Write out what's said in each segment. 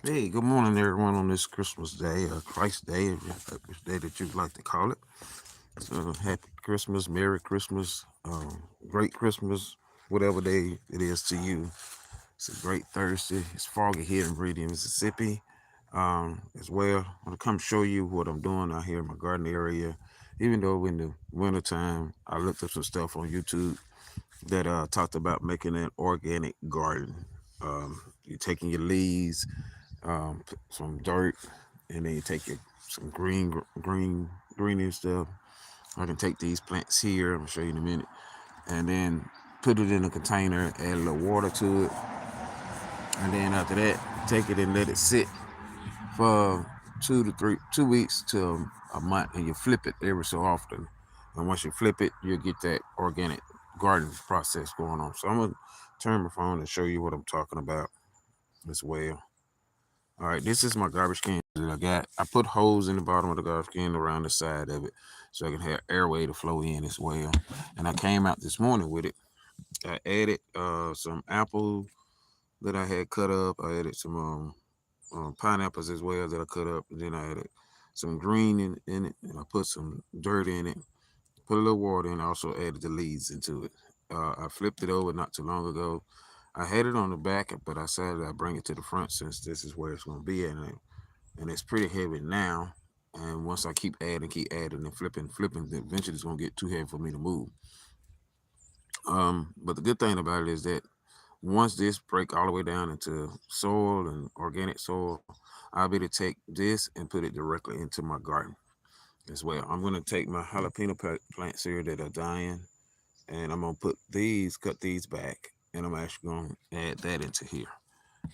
Hey, good morning, everyone, on this Christmas Day, Christ Day, which day that you'd like to call it. So, happy Christmas, Merry Christmas, great Christmas, whatever day it is to you. It's a great Thursday. It's foggy here in Meridian, Mississippi, as well. I'm going to come show you what I'm doing out here in my garden area. Even though in the wintertime, I looked up some stuff on YouTube that talked about making an organic garden. You're taking your leaves, some dirt, and then you take your some greeny stuff. I can take these plants here. I'm gonna show you in a minute, and then put it in a container, add a little water to it, and then after that, take it and let it sit for 2 weeks to a month, and you flip it every so often. And once you flip it, you'll get that organic garden process going on. So I'm gonna turn my phone and show you what I'm talking about as well. All right, this is my garbage can that I got. I put holes in the bottom of the garbage can around the side of it so I can have airway to flow in as well. And I came out this morning with it. I added some apple that I had cut up. I added some pineapples as well that I cut up. And then I added some green in it. And I put some dirt in it. Put a little water in. I also added the leaves into it. I flipped it over not too long ago. I had it on the back, but I decided I'd bring it to the front since this is where it's going to be at. And it's pretty heavy now. And once I keep adding and flipping, eventually it's gonna get too heavy for me to move. But the good thing about it is that once this break all the way down into soil and organic soil, I'll be able to take this and put it directly into my garden as well. I'm gonna take my jalapeno plants here that are dying, and I'm gonna cut these back, and I'm actually gonna add that into here.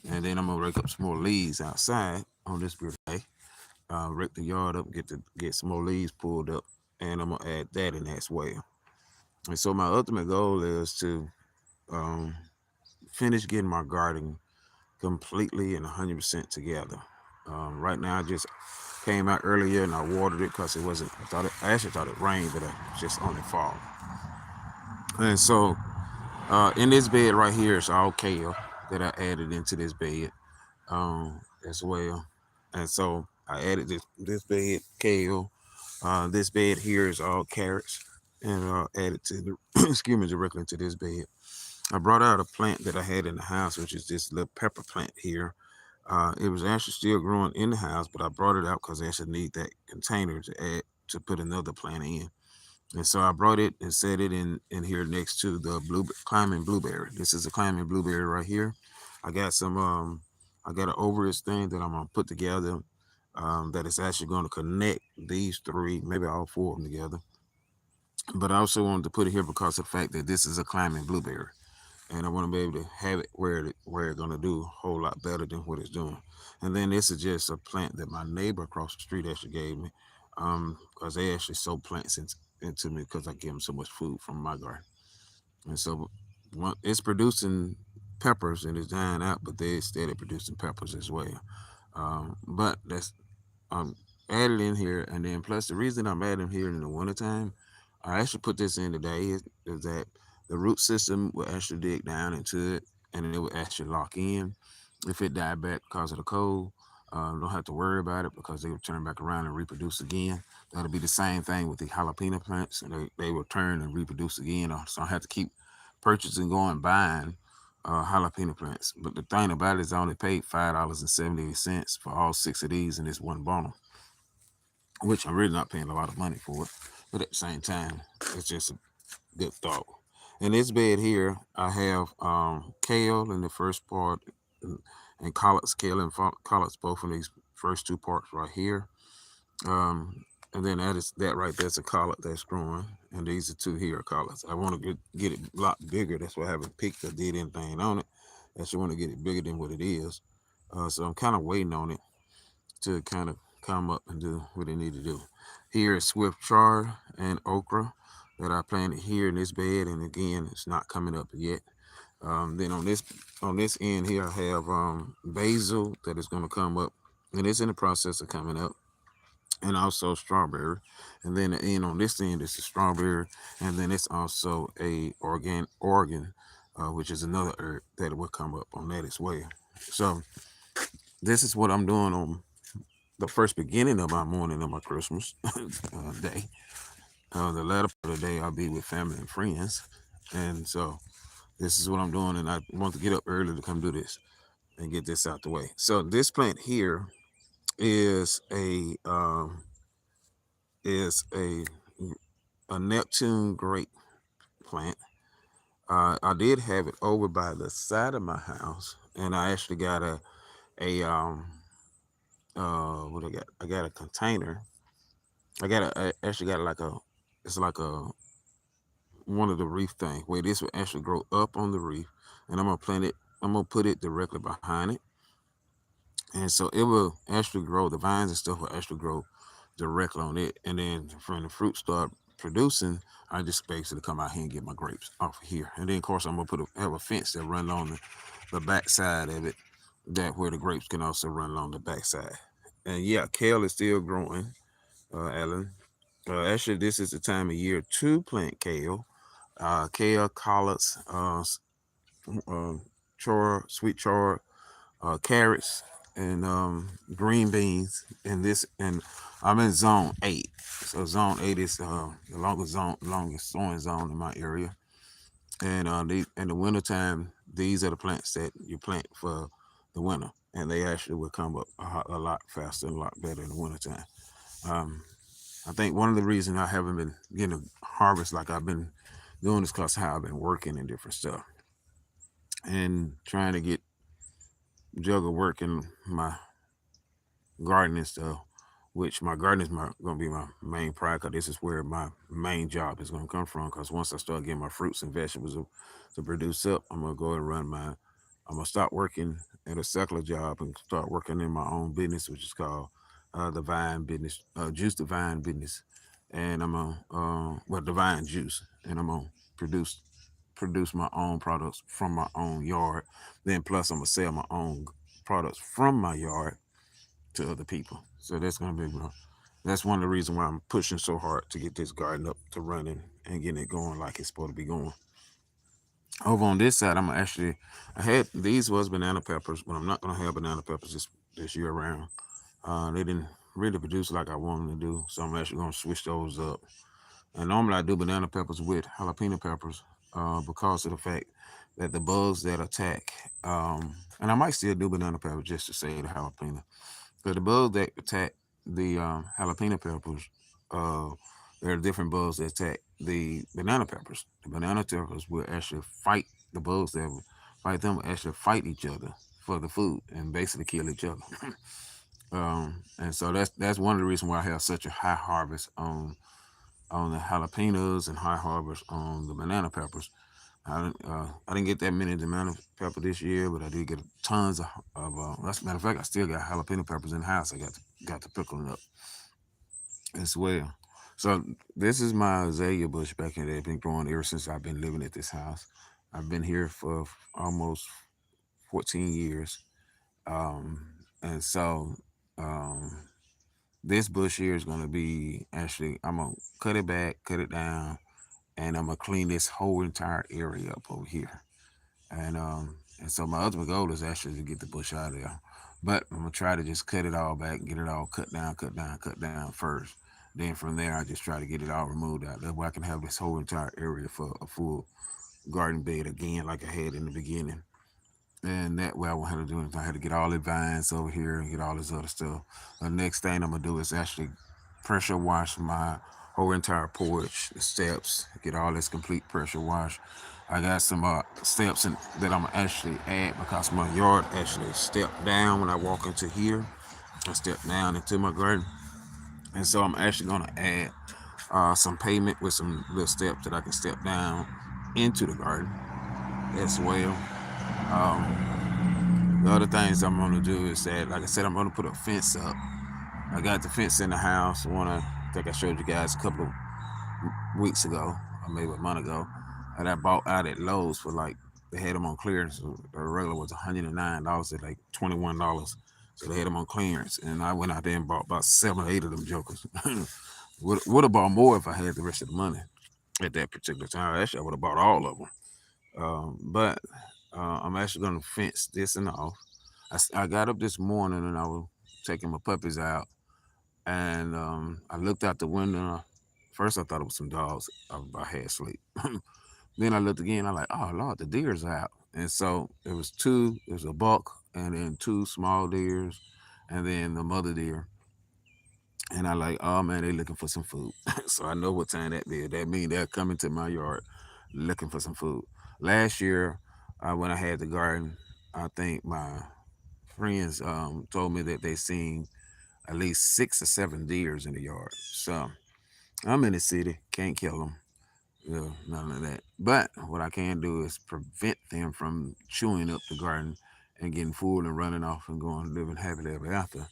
And then I'm gonna rake up some more leaves outside on this beautiful day, rake the yard up, get some more leaves pulled up, and I'm gonna add that in as well. And so my ultimate goal is to um, finish getting my garden completely and 100% together. Right now, I just came out earlier and I watered it because it wasn't. I actually thought it rained, but it just only fall. And so in this bed right here, it's all kale that I added into this bed as well. And so I added this bed kale. This bed here is all carrots, and added to the excuse me directly into this bed. I brought out a plant that I had in the house, which is this little pepper plant here. It was actually still growing in the house, but I brought it out because I actually need that container to add to put another plant in. And so I brought it and set it in here next to the climbing blueberry. This is a climbing blueberry right here. I got some I got an ovaries thing that I'm gonna put together that is actually going to connect these three, maybe all four of them together. But I also wanted to put it here because of the fact that this is a climbing blueberry, and I want to be able to have it where it's going to do a whole lot better than what it's doing. And then this is just a plant that my neighbor across the street actually gave me, because they actually sow plants into me because I give them so much food from my garden. And so it's producing peppers and it's dying out, but they steady producing peppers as well. But that's added in here, and then plus the reason I'm adding here in the wintertime, I actually put this in today is that the root system will actually dig down into it, and it will actually lock in. If it died back because of the cold, don't have to worry about it because they will turn back around and reproduce again. That'll be the same thing with the jalapeno plants, and they will turn and reproduce again. So I have to keep purchasing, going buying jalapeno plants. But the thing about it is, I only paid $5.78 for all six of these in this one bundle, which I'm really not paying a lot of money for it. But at the same time, it's just a good thought. In this bed here, I have kale in the first part, and collards, kale and collards, both in these first two parts right here. And then that right there's a collard that's growing, and these are two here collards. I want to get it a lot bigger. That's why I haven't picked or did anything on it. I actually want to get it bigger than what it is. So I'm kind of waiting on it to kind of come up and do what they need to do. Here is swift chard and okra that I planted here in this bed, and again, it's not coming up yet. Then on this end here, I have basil that is going to come up, and it's in the process of coming up, and also strawberry. And then the end on this end is the strawberry, and then it's also a organ, which is another herb that will come up on that as well. So this is what I'm doing on the first beginning of my morning of my Christmas day. The latter part of the day, I'll be with family and friends. And so this is what I'm doing. And I want to get up early to come do this and get this out the way. So this plant here is is a Neptune grape plant. I did have it over by the side of my house, and I actually got a what I got? I got a container. I actually got like a it's like a one of the reef thing where this will actually grow up on the reef, and I'm gonna plant it. I'm gonna put it directly behind it, and so it will actually grow. The vines and stuff will actually grow directly on it, and then when the fruit start producing, I just basically come out here and get my grapes off of here, and then of course I'm gonna have a fence that run along the back side of it, that where the grapes can also run along the back side. And yeah, kale is still growing, Alan. Actually, this is the time of year to plant kale. Kale, collards, uh, sweet chard, carrots, and green beans. And I'm in zone 8. So zone 8 is the longest sowing zone in my area. And in the wintertime, these are the plants that you plant for the winter, and they actually will come up a lot faster and a lot better in the wintertime. Um, I think one of the reasons I haven't been getting a harvest like I've been doing is because how I've been working and different stuff and trying to get juggle work in my gardening stuff, which my gardening is going to be my main pride because this is where my main job is going to come from. Because once I start getting my fruits and vegetables to produce up, I'm going to go and I'm going to start working at a secular job and start working in my own business, which is called the Vine Business, Juice the Vine Business. And I'm going to, Divine Juice. And I'm going to produce my own products from my own yard. Then plus I'm gonna sell my own products from my yard to other people. So that's one of the reasons why I'm pushing so hard to get this garden up to running and getting it going like it's supposed to be going. Over on this side, I had these was banana peppers, but I'm not gonna have banana peppers this year around. They didn't really produce like I wanted them to do, so I'm actually gonna switch those up. And normally I do banana peppers with jalapeno peppers because of the fact that the bugs that attack, and I might still do banana peppers just to say the jalapeno, but the bugs that attack the jalapeno peppers, uh, there are different bugs that attack the banana peppers. The banana peppers will actually fight the bugs that will fight them, will actually fight each other for the food and basically kill each other. And so that's one of the reasons why I have such a high harvest on the jalapenos and high harvest on the banana peppers. I didn't get that many banana pepper this year, but I did get tons as a matter of fact, I still got jalapeno peppers in the house. I got to pickling up as well. So this is my azalea bush back in there. Been growing ever since I've been living at this house. I've been here for almost 14 years. Um, and so um, this bush here is going to be actually, I'm going to cut it back, cut it down, and I'm gonna clean this whole entire area up over here. And and so my ultimate goal is actually to get the bush out of there. But I'm gonna try to just cut it all back, get it all cut down, cut down, cut down first. Then from there, I just try to get it all removed out. That way I can have this whole entire area for a full garden bed again, like I had in the beginning. And that way I won't have to do anything. I had to get all the vines over here and get all this other stuff. The next thing I'm gonna do is actually pressure wash my whole entire porch, the steps, get all this complete pressure wash. I got some steps that I'm gonna actually add because my yard actually stepped down when I walk into here. I step down into my garden, and so I'm actually gonna add some pavement with some little steps that I can step down into the garden as well. The other things I'm gonna do is that, like I said, I'm gonna put a fence up. I got the fence in the house. I think I showed you guys a couple of weeks ago, or maybe a month ago, and I bought out at Lowe's for like they had them on clearance. The regular was $109 at like $21. So they had them on clearance, and I went out there and bought about 7 or 8 of them jokers. would have bought more if I had the rest of the money at that particular time. Actually, I would have bought all of them. But I'm actually going to fence this and off. I got up this morning and I was taking my puppies out, and I looked out the window. First, I thought it was some dogs. I had sleep. Then I looked again. I'm like, oh Lord, the deer's out. And so it was two. It was a buck, and then two small deers, and then the mother deer. And I like, oh man, they looking for some food. So I know what time that is. That means they're coming to my yard looking for some food. Last year, when I had the garden, I think my friends told me that they seen at least 6 or 7 deers in the yard. So I'm in the city, can't kill them. Yeah, none of that. But what I can do is prevent them from chewing up the garden and getting full and running off and going living happily ever after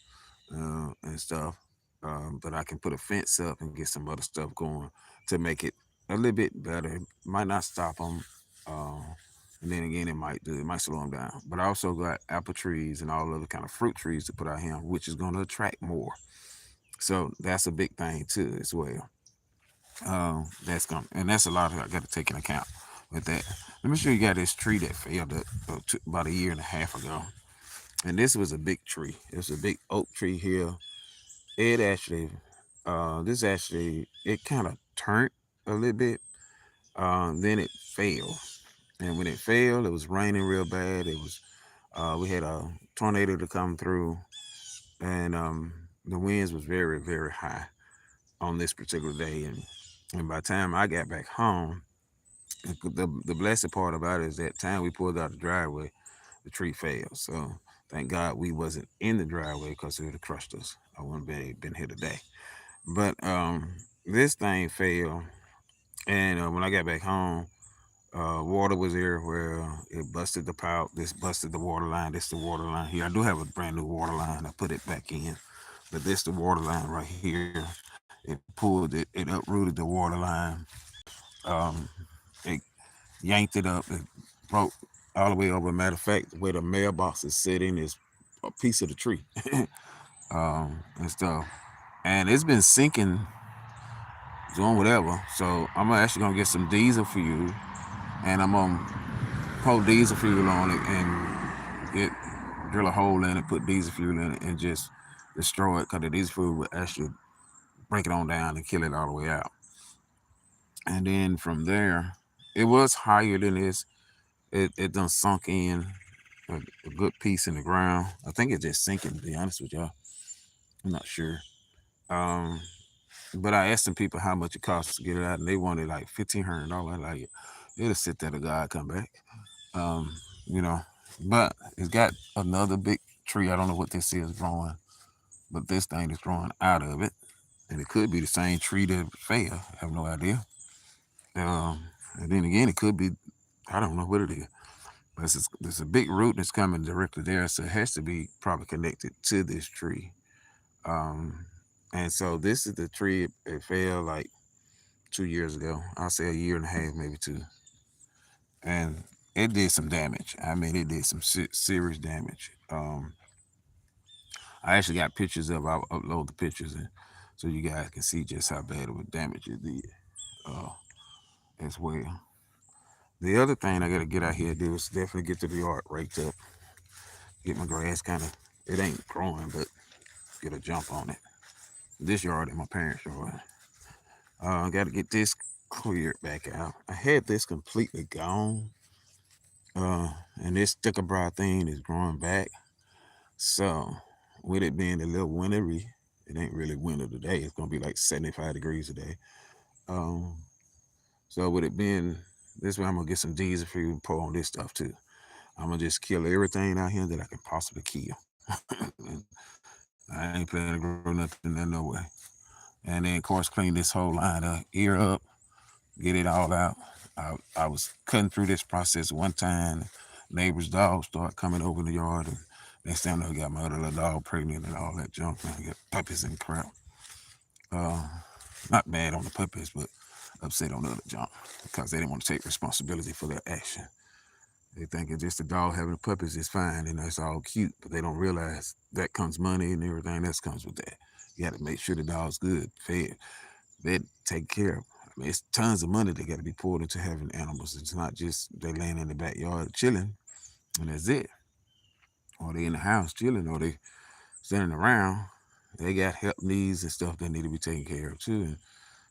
and stuff. But I can put a fence up and get some other stuff going to make it a little bit better. It might not stop them. Uh, and then again, it might slow them down. But I also got apple trees and all other kind of fruit trees to put out here, which is going to attract more. So that's a big thing too as well. That's a lot I got to take in account with that. Let me show you guys this tree that failed about a year and a half ago. And this was a big tree. It was a big oak tree here. It actually, it kind of turned a little bit. Then it fell. And when it fell, it was raining real bad. We had a tornado to come through, and the winds was very, very high on this particular day. And by the time I got back home, the blessed part about it is that time we pulled out the driveway, the tree fell. So thank God we wasn't in the driveway because it would have crushed us. I wouldn't been here today. But this thing fell, and when I got back home, water was everywhere. It busted the pipe. This busted the water line. This the water line here. I do have a brand new water line. I put it back in, but this the water line right here. It pulled it. It uprooted the water line. Um, it yanked it up. It broke all the way over. Matter of fact, where the mailbox is sitting is a piece of the tree and stuff. And it's been sinking, doing whatever. So I'm actually gonna get some diesel fuel, and I'm gonna pour diesel fuel on it and drill a hole in it, put diesel fuel in it, and just destroy it. Cause the diesel fuel will actually break it on down and kill it all the way out. And then from there, it was higher than this. It done sunk in a good piece in the ground. I think it's just sinking, to be honest with y'all. I'm not sure. Um, but I asked some people how much it costs to get it out, and they wanted like $1,500. Like it'll sit there till God come back. Um, you know, but it's got another big tree. I don't know what this is growing, but this thing is growing out of it, and it could be the same tree that fell. I have no idea. And then again, it could be, I don't know what it is. But there's a big root that's coming directly there, so it has to be probably connected to this tree. Um, and so this is the tree. It fell like 2 years ago. I'll say a year and a half, maybe two. And it did some damage. I mean, it did some serious damage. I actually got pictures of. I'll upload the pictures, and so you guys can see just how bad of a damage it did uh, as well. The other thing I got to get out here do is definitely get to the yard raked up. Get my grass kind of, it ain't growing, but get a jump on it. This yard is my parents' yard. I got to get this cleared back out. I had this completely gone, and this sticker brow thing is growing back. So, with it being a little wintry, it ain't really winter today. It's gonna be like 75 degrees today. Um, so with it being this way, I'm gonna get some diesel fuel and pour on this stuff too. I'm gonna just kill everything out here that I can possibly kill. I ain't planning to grow nothing there no way. And then, of course, clean this whole line of ear up, get it all out. I was cutting through this process one time. Neighbor's dog started coming over in the yard, and next time I got my other little dog pregnant and all that junk. Man, I got puppies and crap. Uh, Not bad on the puppies, but upset on the other junk because they didn't want to take responsibility for their action. They think it's just a dog having puppies is fine and that's all cute, but they don't realize that comes money and everything else comes with that. You got to make sure the dog's good, fed, take care of. I mean, it's tons of money that got to be poured into having animals. It's not just they laying in the backyard chilling and that's it. or they in the house chilling, or they standing around, they got help needs and stuff that need to be taken care of too. And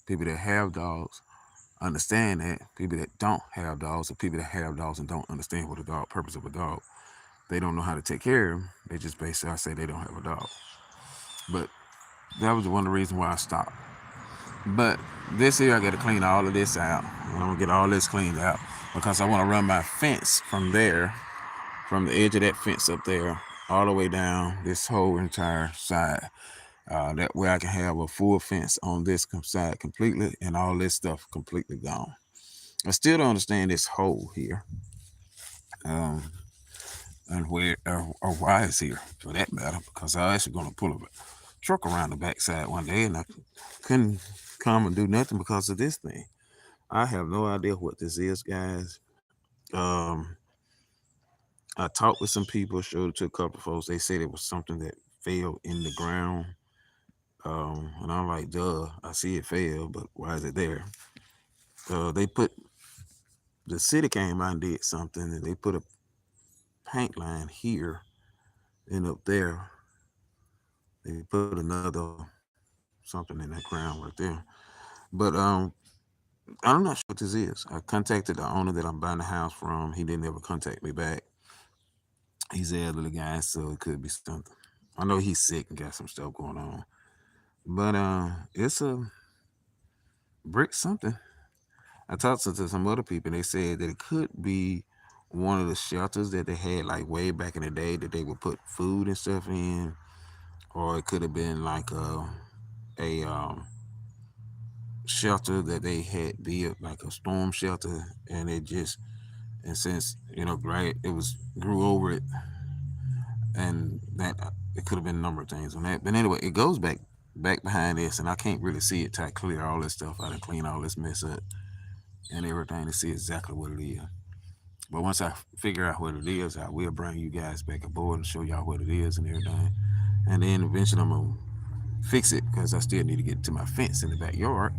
people that have dogs understand that. People that don't have dogs, or people that have dogs and don't understand what the dog purpose of a dog, they don't know how to take care of them. They just basically say they don't have a dog. But that was one of the reasons why I stopped. But this year I got to clean all of this out. I'm gonna get all this cleaned out because I want to run my fence from there, from the edge of that fence up there, all the way down this whole entire side. That way I can have a full fence on this side completely, and all this stuff completely gone. I still don't understand this hole here, um, and where or why it's here for that matter. Because I was actually gonna pull a truck around the backside one day, and I couldn't come and do nothing because of this thing. I have no idea what this is, guys. I talked with some people, showed it to a couple of folks. They said it was something that fell in the ground. And I'm like, duh, I see it fell, but why is it there? They put the city came out and did something, and they put a paint line here and up there. They put another something in that ground right there. But I'm not sure what this is. I contacted the owner that I'm buying the house from. He didn't ever contact me back. He's an elderly guy, so it could be something. I know he's sick and got some stuff going on. But it's a brick something. I talked to some other people. They said that it could be one of the shelters that they had like way back in the day that they would put food and stuff in, or it could have been like a shelter that they had built, like a storm shelter, and it just, and since right, it was grew over it, and that it could have been a number of things on that. But anyway, it goes back behind this, and I can't really see it till I clear all this stuff out and clean all this mess up and everything to see exactly what it is. But once I figure out what it is, I will bring you guys back aboard and show y'all what it is and everything. And then eventually I'm gonna fix it because I still need to get to my fence in the backyard.